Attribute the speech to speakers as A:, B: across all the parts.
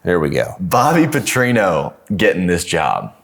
A: Here we go.
B: Bobby Petrino getting this job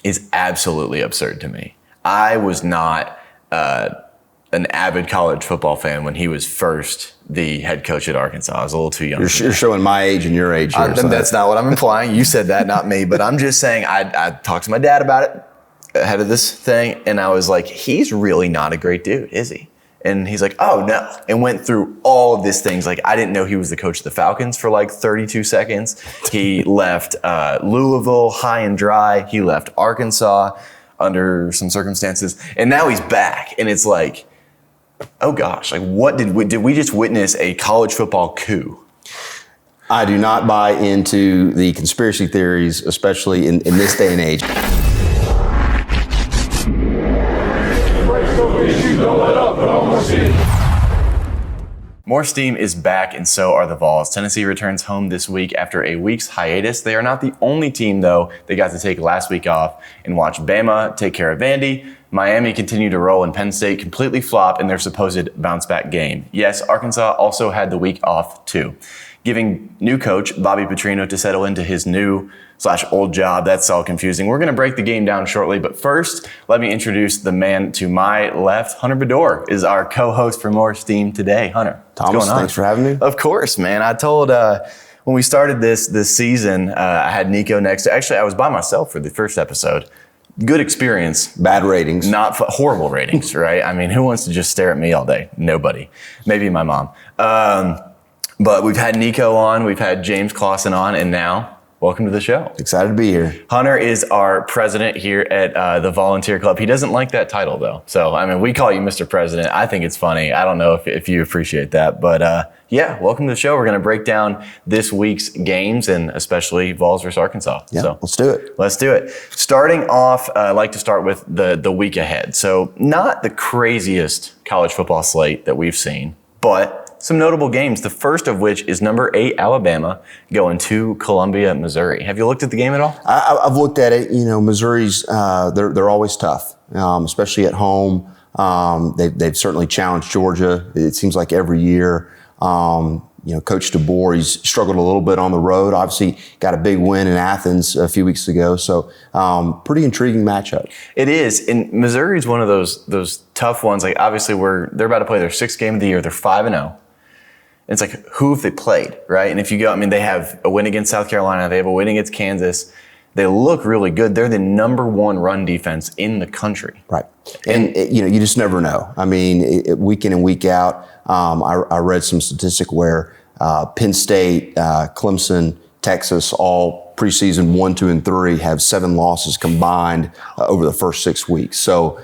B: is absolutely absurd to me. I was not an avid college football fan when he was first the head coach at Arkansas. I was a little too young.
A: You're showing my age and your age here.
B: That's not what I'm implying. You said that, not me. But I'm just saying I talked to my dad about it ahead of this thing, and I was like, he's really not a great dude, is he? And he's like, oh, no. And went through all of these things. Like, I didn't know he was the coach of the Falcons for like 32 seconds. He left Louisville high and dry. He left Arkansas under some circumstances. And now he's back. And it's like, oh, gosh. Like, what did we just witness a college football coup?
A: I do not buy into the conspiracy theories, especially in this day and age.
B: More steam is back, and so are the Vols. Tennessee returns home this week after a week's hiatus. They are not the only team, though. They got to take last week off and watch Bama take care of Vandy. Miami continued to roll, and Penn State completely flop in their supposed bounce-back game. Yes, Arkansas also had the week off, too, giving new coach Bobby Petrino to settle into his new/old job. That's all confusing. We're going to break the game down shortly, but first, let me introduce the man to my left. Hunter Bedore is our co-host for More Steam today. Hunter,
A: Thomas,
B: what's going on?
A: Thanks for having me.
B: Of course, man. I told when we started this season, I had Nico next. Actually, I was by myself for the first episode. Good experience.
A: Bad ratings.
B: Not horrible ratings, right? I mean, who wants to just stare at me all day? Nobody. Maybe my mom. But we've had Nico on, we've had James Clausen on, and now, welcome to the show.
A: Excited to be here.
B: Hunter is our president here at the Volunteer Club. He doesn't like that title, though. So, I mean, we call you Mr. President. I think it's funny. I don't know if you appreciate that. But, yeah, welcome to the show. We're going to break down this week's games, and especially Vols versus Arkansas.
A: Yeah,
B: so,
A: let's do it.
B: Let's do it. Starting off, I'd like to start with the week ahead. So, not the craziest college football slate that we've seen, but some notable games, the first of which is number 8, Alabama, going to Columbia, Missouri. Have you looked at the game at all?
A: I've looked at it. You know, Missouri's, they're always tough, especially at home. They've certainly challenged Georgia. It seems like every year. You know, Coach DeBoer, he's struggled a little bit on the road. Obviously, got a big win in Athens a few weeks ago. So, pretty intriguing matchup.
B: It is. And Missouri's one of those tough ones. Like, obviously, they're about to play their 6th game of the year. They're 5-0. It's like, who have they played, right? And if you go, I mean, they have a win against South Carolina. They have a win against Kansas. They look really good. They're the number 1 run defense in the country.
A: Right. And you know, you just never know. I mean, week in and week out, I read some statistic where Penn State, Clemson, Texas, all preseason 1, 2, and 3 have 7 losses combined over the first 6 weeks. So,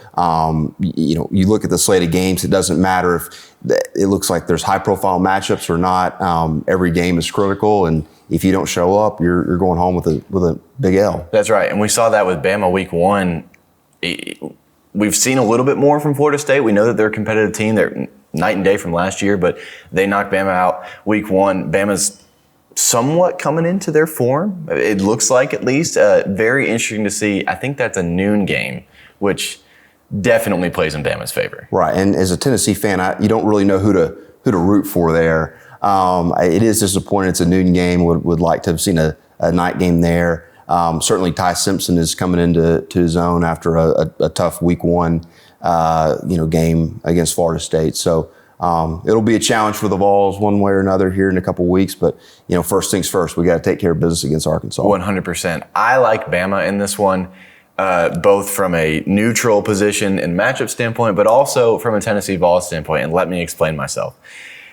A: you know, you look at the slate of games, it doesn't matter if it looks like there's high-profile matchups or not. Every game is critical, and if you don't show up, you're going home with a big L.
B: That's right, and we saw that with Bama week 1. We've seen a little bit more from Florida State. We know that they're a competitive team. They're night and day from last year, but they knocked Bama out week 1. Bama's somewhat coming into their form. It looks like, at least. Very interesting to see. I think that's a noon game, which definitely plays in Bama's favor.
A: Right, and as a Tennessee fan, you don't really know who to root for there. It is disappointing. It's a noon game. Would like to have seen a night game there. Certainly, Ty Simpson is coming into his own after a tough week 1, game against Florida State. So it'll be a challenge for the Vols one way or another here in a couple weeks. But first things first, we got to take care of business against Arkansas.
B: 100%. I like Bama in this one, both from a neutral position and matchup standpoint, but also from a Tennessee Vols standpoint. And let me explain myself.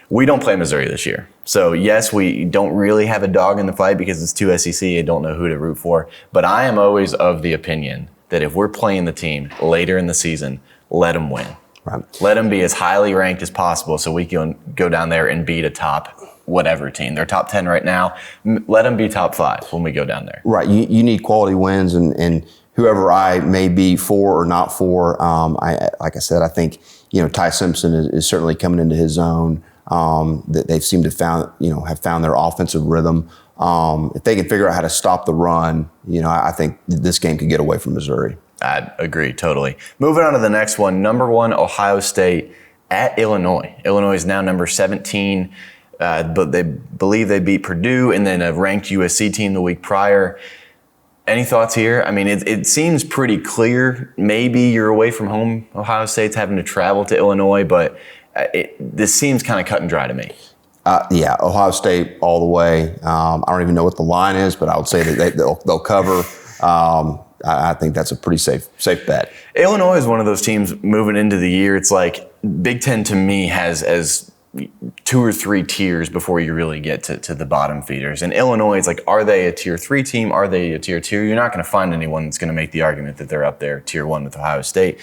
B: We don't play Missouri this year. So, yes, we don't really have a dog in the fight because it's 2 SEC. I don't know who to root for. But I am always of the opinion that if we're playing the team later in the season, let them win.
A: Right.
B: Let them be as highly ranked as possible so we can go down there and beat a top whatever team. They're top 10 right now. Let them be top 5 when we go down there.
A: Right. You need quality wins, and whoever I may be for or not for, like I said, I think, Ty Simpson is certainly coming into his own. That they've seemed to have found their offensive rhythm. If they can figure out how to stop the run, I think this game could get away from Missouri.
B: I agree totally. Moving on to the next one, number 1 Ohio State at Illinois. Illinois is now number 17. but they believe they beat Purdue and then a ranked USC team the week prior. Any thoughts here? I mean, it seems pretty clear. Maybe you're away from home. Ohio State's having to travel to Illinois, but this seems kind of cut and dry to me.
A: Yeah, Ohio State all the way. I don't even know what the line is, but I would say that they'll cover. I think that's a pretty safe bet.
B: Illinois is one of those teams moving into the year. It's like Big Ten to me has as 2 or 3 tiers before you really get to the bottom feeders. And Illinois, it's like, are they a tier 3 team? Are they a tier 2? You're not going to find anyone that's going to make the argument that they're up there tier 1 with Ohio State.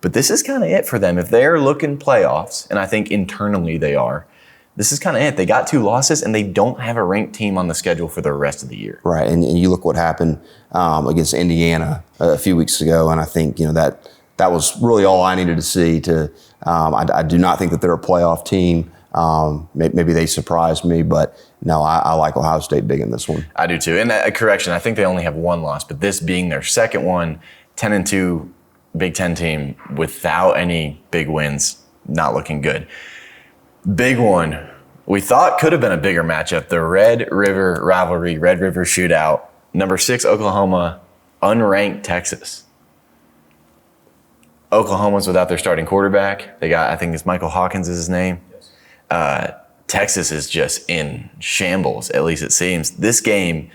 B: But this is kind of it for them. If they're looking playoffs, and I think internally they are, this is kind of it. They got 2 losses, and they don't have a ranked team on the schedule for the rest of the year.
A: Right, and you look what happened against Indiana a few weeks ago, and I think that was really all I needed to see. I do not think that they're a playoff team. Maybe they surprised me, but no, I like Ohio State big in this one.
B: I do too. And a correction, I think they only have 1 loss, but this being their second one, 10-2 Big Ten team without any big wins, not looking good. Big one. We thought could have been a bigger matchup. The Red River rivalry, Red River shootout. Number 6, Oklahoma, unranked Texas. Oklahoma's without their starting quarterback. They got, I think it's Michael Hawkins is his name. Texas is just in shambles, at least it seems. This game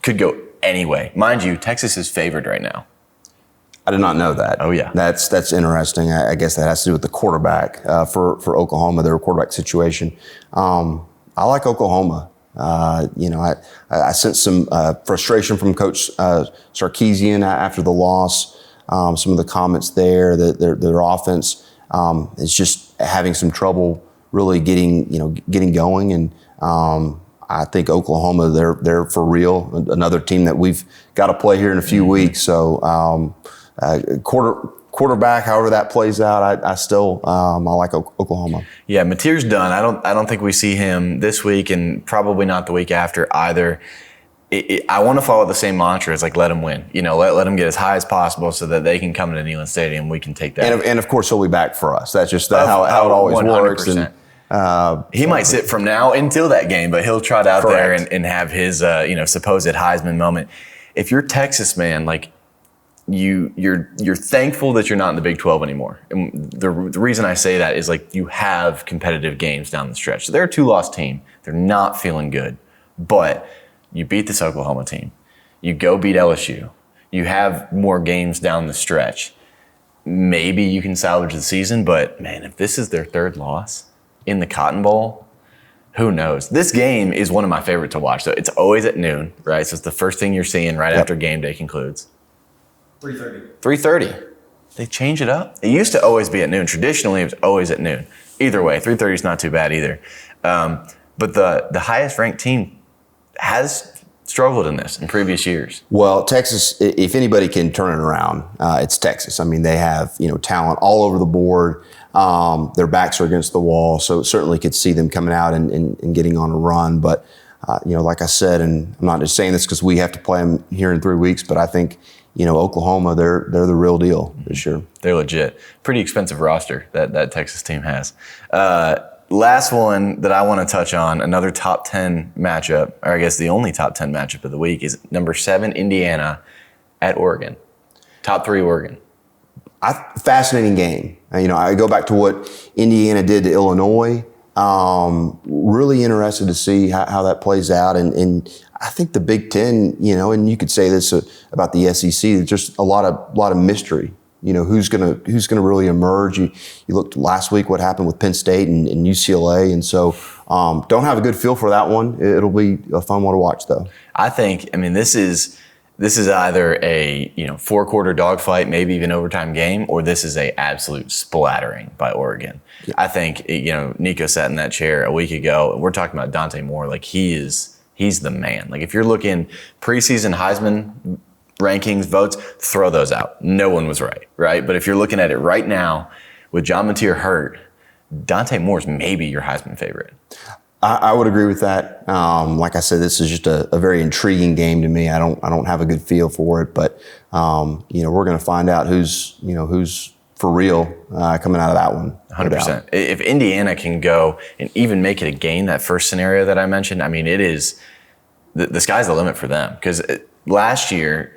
B: could go any way. Mind you, Texas is favored right now.
A: I did not know that.
B: Oh, yeah.
A: That's interesting. I guess that has to do with the quarterback for Oklahoma, their quarterback situation. I like Oklahoma. I sense some frustration from Coach Sarkisian after the loss. Some of the comments there, that their offense is just having some trouble really getting going. And I think Oklahoma, they're for real. Another team that we've got to play here in a few weeks. So quarterback, however that plays out, I still I like Oklahoma.
B: Yeah, Mateer's done. I don't think we see him this week, and probably not the week after either. I want to follow the same mantra as like let him win. Let him get as high as possible so that they can come to Neyland Stadium. We can take that.
A: And of course he'll be back for us. That's just how it always 100%. Works. And
B: he might sit from now until that game, but he'll trot out
A: correct.
B: there and have his supposed Heisman moment. If you're Texas, man, like you're thankful that you're not in the Big 12 anymore. And the reason I say that is like you have competitive games down the stretch. So they're a 2-loss team. They're not feeling good, but you beat this Oklahoma team. You go beat LSU. You have more games down the stretch. Maybe you can salvage the season, but man, if this is their 3rd loss in the Cotton Bowl, who knows? This game is one of my favorite to watch. So it's always at noon, right? So it's the first thing you're seeing right after game day concludes. 3:30. They change it up. It used to always be at noon. Traditionally, it was always at noon. Either way, 3:30 is not too bad either. But the highest ranked team has struggled in this in previous years.
A: Well, Texas, if anybody can turn it around, it's Texas. I mean, they have talent all over the board. Their backs are against the wall, so certainly could see them coming out and getting on a run. But like I said, and I'm not just saying this because we have to play them here in 3 weeks, but I think Oklahoma, they're the real deal this year.
B: They're legit. Pretty expensive roster that Texas team has. Last one that I want to touch on, another top 10 matchup, or I guess the only top 10 matchup of the week, is number 7 Indiana at Oregon. Top 3 Oregon.
A: Fascinating game. I go back to what Indiana did to Illinois. Really interested to see how that plays out. And I think the Big Ten, and you could say this about the SEC, there's just a lot of mystery. Who's gonna really emerge? You looked last week what happened with Penn State and UCLA, and so don't have a good feel for that one. It'll be a fun one to watch, though.
B: This is either a 4-quarter dogfight, maybe even overtime game, or this is a absolute splattering by Oregon. Yeah. I think Nico sat in that chair a week ago, and we're talking about Dante Moore. Like he's the man. Like if you're looking preseason Heisman rankings, votes, throw those out. No one was right? But if you're looking at it right now, with John Mateer hurt, Dante Moore's maybe your Heisman favorite.
A: I would agree with that. Like I said, this is just a very intriguing game to me. I don't have a good feel for it, but we're going to find out who's for real coming out of that one.
B: 100%. If Indiana can go and even make it a game, that first scenario that I mentioned, I mean, it is the sky's the limit for them. Because last year,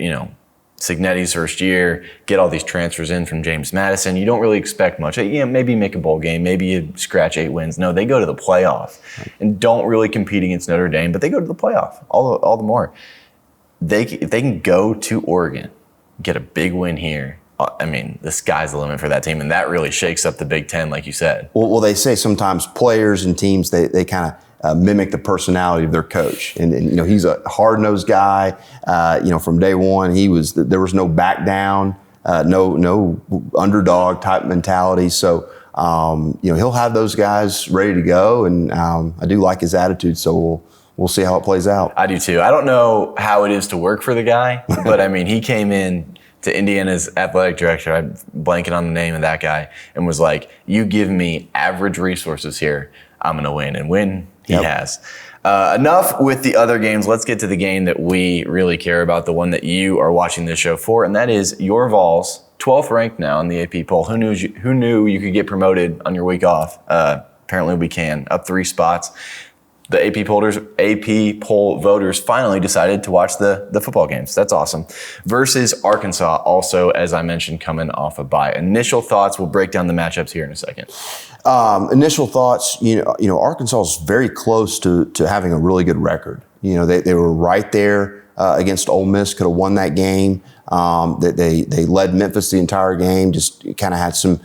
B: Signetti's first year, get all these transfers in from James Madison. You don't really expect much. Maybe make a bowl game. Maybe you scratch 8 wins. No, they go to the playoff and don't really compete against Notre Dame, but they go to the playoff all the more. If they can go to Oregon, get a big win here, I mean, the sky's the limit for that team, and that really shakes up the Big Ten, like you said.
A: Well, they say sometimes players and teams, they kind of mimic the personality of their coach. And he's a hard-nosed guy. From day one, there was no back down, no underdog type mentality. So, he'll have those guys ready to go, and I do like his attitude. So we'll see how it plays out.
B: I do too. I don't know how it is to work for the guy, but I mean, he came in to Indiana's athletic director, I'm blanking on the name of that guy, and was like, you give me average resources here, I'm going to win. And win, he has. Enough with the other games. Let's get to the game that we really care about, the one that you are watching this show for, and that is your Vols, 12th ranked now in the AP poll. Who knew you could get promoted on your week off? Apparently we can, up 3 spots. The AP poll voters finally decided to watch the football games. That's awesome. Versus Arkansas, also, as I mentioned, coming off a bye. Initial thoughts, we'll break down the matchups here in a second.
A: Initial thoughts, Arkansas is very close to having a really good record. They were right there against Ole Miss, could have won that game. They led Memphis the entire game, just kind of had some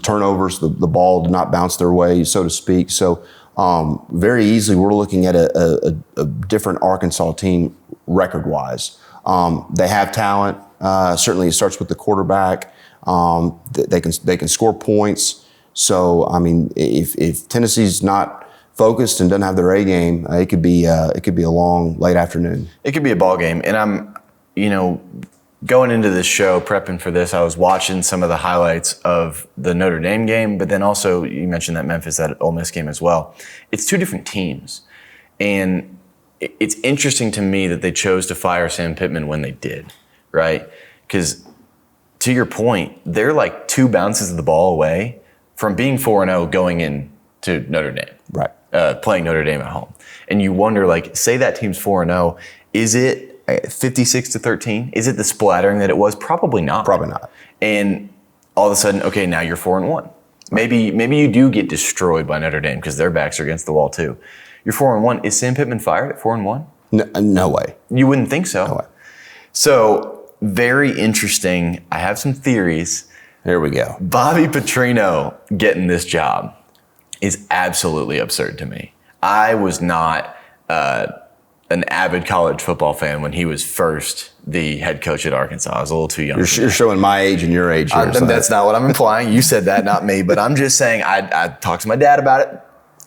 A: turnovers. The ball did not bounce their way, so to speak. So very easily, we're looking at a different Arkansas team record-wise. They have talent. Certainly, it starts with the quarterback. They can score points. So, I mean, if Tennessee's not focused and doesn't have their A game, it could be a long late afternoon.
B: It could be a ball game, and I'm going into this show, prepping for this, I was watching some of the highlights of the Notre Dame game, but then also you mentioned that Ole Miss game as well. It's 2 different teams, and it's interesting to me that they chose to fire Sam Pittman when they did, right? Because to your point, they're like 2 bounces of the ball away from being 4-0 going into Notre Dame,
A: right?
B: Playing Notre Dame at home, and you wonder, like, say that team's 4-0, is it 56-13? Is it the splattering that it was? Probably not.
A: Probably not.
B: And all of a sudden, okay, now you're 4-1. Maybe you do get destroyed by Notre Dame because their backs are against the wall too. You're 4-1. Is Sam Pittman fired at 4-1?
A: No way.
B: You wouldn't think so.
A: No way.
B: So very interesting. I have some theories.
A: There we go.
B: Bobby Petrino getting this job is absolutely absurd to me. I was not an avid college football fan when he was first the head coach at Arkansas. I was a little too young.
A: You're showing my age and your age here.
B: That's not what I'm implying. You said that, not me. But I'm just saying I talked to my dad about it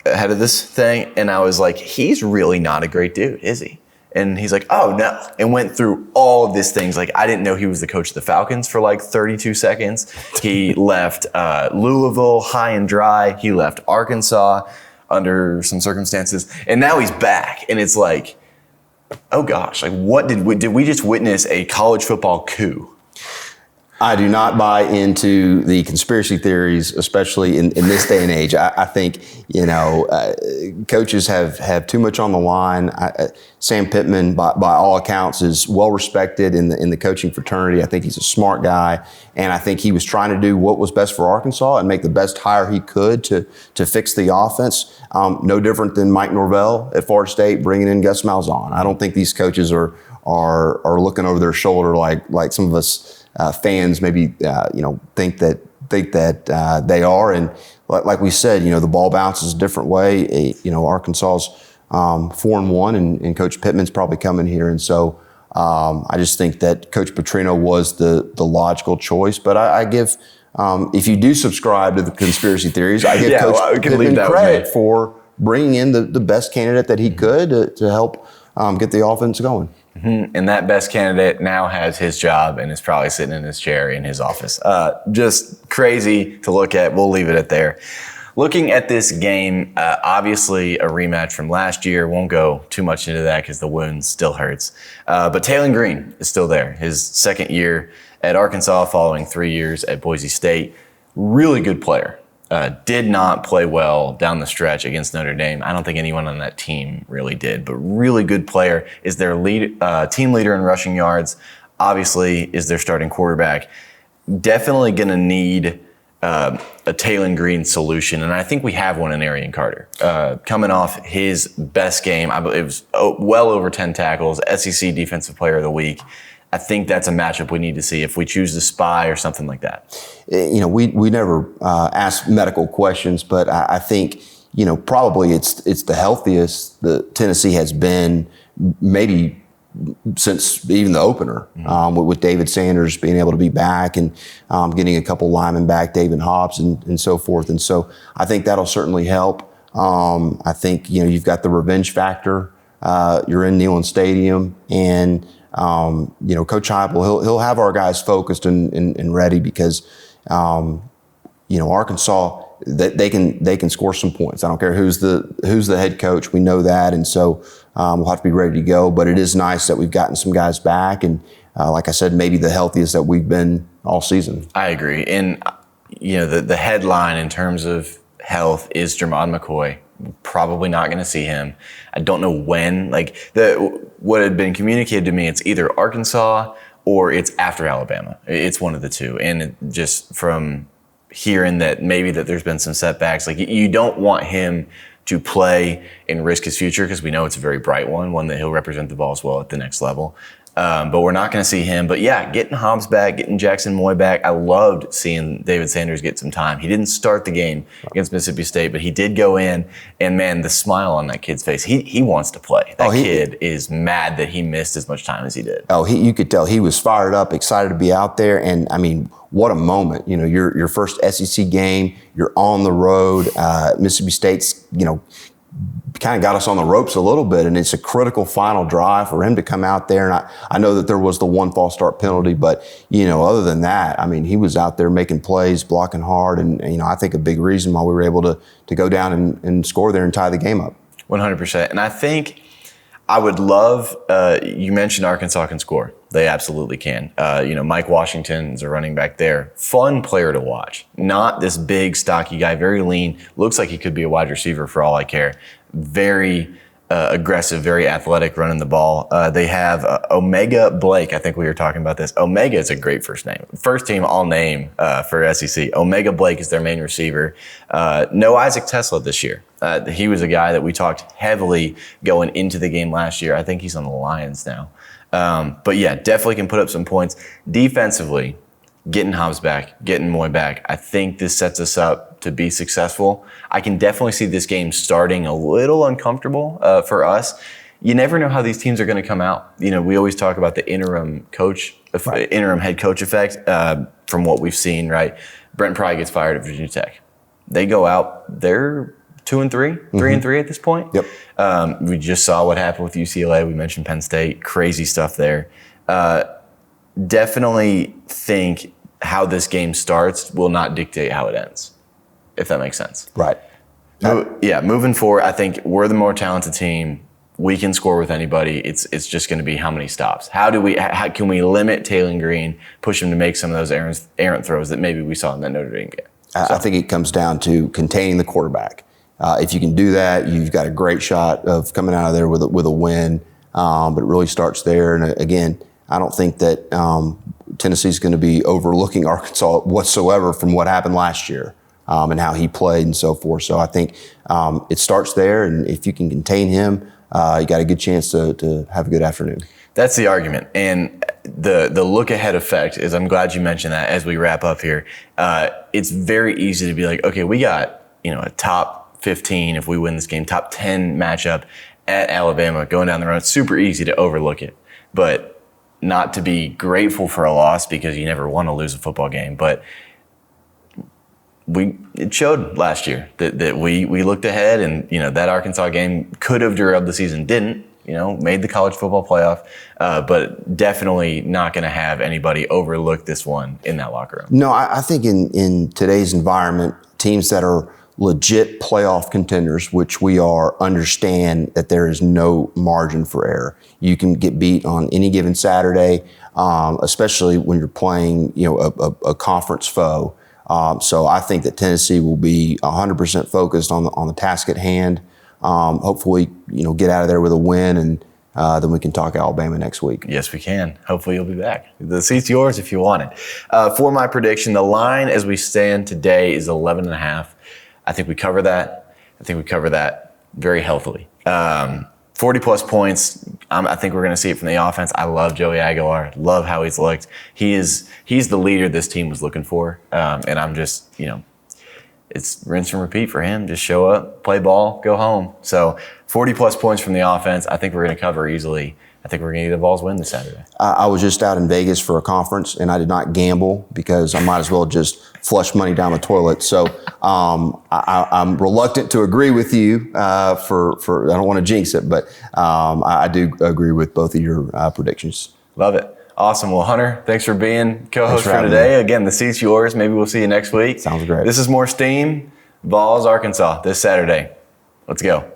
B: ahead of this thing, and I was like, he's really not a great dude, is he? And he's like, oh, no. And went through all of these things. Like, I didn't know he was the coach of the Falcons for like 32 seconds. He left Louisville high and dry. He left Arkansas under some circumstances. And now he's back. And it's like, oh gosh, like what did we just witness a college football coup?
A: I do not buy into the conspiracy theories, especially in this day and age. I think, coaches have too much on the line. Sam Pittman, by all accounts, is well respected in the coaching fraternity. I think he's a smart guy, and I think he was trying to do what was best for Arkansas and make the best hire he could to fix the offense. No different than Mike Norvell at Florida State bringing in Gus Malzahn. I don't think these coaches are looking over their shoulder like some of us fans maybe think that they are. And like we said, the ball bounces a different way. Arkansas's 4-1, and Coach Pittman's probably coming here, and so I just think that Coach Petrino was the logical choice. But I give, if you do subscribe to the conspiracy theories, I give Coach Pittman credit for bringing in the best candidate that he could to help get the offense going.
B: Mm-hmm. And that best candidate now has his job and is probably sitting in his chair in his office. Just crazy to look at. We'll leave it at there. Looking at this game, obviously a rematch from last year. Won't go too much into that because the wound still hurts. But Neyland Green is still there. His second year at Arkansas following 3 years at Boise State. Really good player. Did not play well down the stretch against Notre Dame. I don't think anyone on that team really did, but really good player. Is their team leader in rushing yards. Obviously is their starting quarterback. Definitely going to need a Neyland Green solution, and I think we have one in Arian Carter. Coming off his best game, I believe it was well over 10 tackles, SEC Defensive Player of the Week. I think that's a matchup we need to see if we choose to spy or something like that.
A: You know, we never ask medical questions, but I think, you know, probably it's the healthiest that Tennessee has been maybe since even the opener, with David Sanders being able to be back and getting a couple linemen back, David Hobbs and so forth. And so I think that'll certainly help. I think, you know, you've got the revenge factor. You're in Neyland Stadium, and you know, Coach Heupel, he'll have our guys focused and ready because, you know, Arkansas, they can score some points. I don't care who's the head coach. We know that, and so we'll have to be ready to go. But it is nice that we've gotten some guys back, and like I said, maybe the healthiest that we've been all season.
B: I agree, and you know, the headline in terms of health is Jermon McCoy. Probably not going to see him. I don't know when. Like what had been communicated to me, it's either Arkansas or it's after Alabama. It's one of the two. And just from hearing that maybe that there's been some setbacks, like you don't want him to play and risk his future because we know it's a very bright one that he'll represent the Vols well at the next level. But we're not going to see him. But yeah, getting Hobbs back, getting Jackson Moy back. I loved seeing David Sanders get some time. He didn't start the game against Mississippi State, but he did go in. And man, the smile on that kid's face, he wants to play. That kid is mad that he missed as much time as he did.
A: You could tell he was fired up, excited to be out there. And I mean, what a moment. You know, your first SEC game, you're on the road. Mississippi State's, you know, kind of got us on the ropes a little bit, and it's a critical final drive for him to come out there. And I know that there was the one false start penalty, but, you know, other than that, I mean, he was out there making plays, blocking hard, and you know, I think a big reason why we were able to go down and score there and tie the game up.
B: 100%. And I think I would love, you mentioned Arkansas can score. They absolutely can. You know, Mike Washington is a running back there. Fun player to watch. Not this big, stocky guy, very lean. Looks like he could be a wide receiver for all I care. Very aggressive, very athletic, running the ball. They have Omega Blake. I think we were talking about this. Omega is a great first name. First team all name for SEC. Omega Blake is their main receiver. No Isaac Tesla this year. He was a guy that we talked heavily going into the game last year. I think he's on the Lions now. But yeah, definitely can put up some points. Defensively, getting Hobbs back, getting Moy back, I think this sets us up to be successful. I can definitely see this game starting a little uncomfortable for us. You never know how these teams are going to come out. You know, we always talk about the interim head coach effect from what we've seen, right? Brent Pry gets fired at Virginia Tech. They go out, they're 2-3, 3-3 at this point.
A: Yep.
B: We just saw what happened with UCLA. We mentioned Penn State, crazy stuff there. Definitely think how this game starts will not dictate how it ends, if that makes sense.
A: Right.
B: Yeah, moving forward, I think we're the more talented team. We can score with anybody. It's just going to be how many stops. How can we limit Neyland Green, push him to make some of those errant throws that maybe we saw in that Notre Dame game?
A: I think it comes down to containing the quarterback. If you can do that, you've got a great shot of coming out of there with a win. But it really starts there. And again, I don't think that Tennessee's going to be overlooking Arkansas whatsoever from what happened last year and how he played and so forth. So I think it starts there, and if you can contain him, you got a good chance to have a good afternoon.
B: That's the argument. And the look ahead effect is, I'm glad you mentioned that as we wrap up here. It's very easy to be like, okay, we got, you know, a top 15 if we win this game, top 10 matchup at Alabama going down the road. It's super easy to overlook it, but not to be grateful for a loss because you never want to lose a football game. But it showed last year that we looked ahead, and, you know, that Arkansas game could have derailed the season, didn't. You know, made the college football playoff, but definitely not going to have anybody overlook this one in that locker room.
A: No, I think in today's environment, teams that are legit playoff contenders, which we are, understand that there is no margin for error. You can get beat on any given Saturday, especially when you're playing, a conference foe. So I think that Tennessee will be 100% focused on the task at hand. Hopefully, get out of there with a win, and then we can talk Alabama next week.
B: Yes, we can. Hopefully you'll be back. The seat's yours if you want it. For my prediction, the line as we stand today is 11.5. I think we cover that. I think we cover that very healthily. 40-plus points. I think we're going to see it from the offense. I love Joey Aguilar. Love how he's looked. He's the leader this team was looking for. And I'm just, it's rinse and repeat for him. Just show up, play ball, go home. So 40-plus points from the offense. I think we're going to cover easily. I think we're going to get the Vols win this Saturday.
A: I was just out in Vegas for a conference, and I did not gamble because I might as well just flush money down the toilet. So I'm reluctant to agree with you for I don't want to jinx it, but I do agree with both of your predictions.
B: Love it. Awesome. Well, Hunter, thanks for being co-host
A: for
B: for
A: having
B: today. Again, the seat's yours. Maybe we'll see you next week.
A: Sounds great.
B: This is More Steam, Vols, Arkansas, this Saturday. Let's go.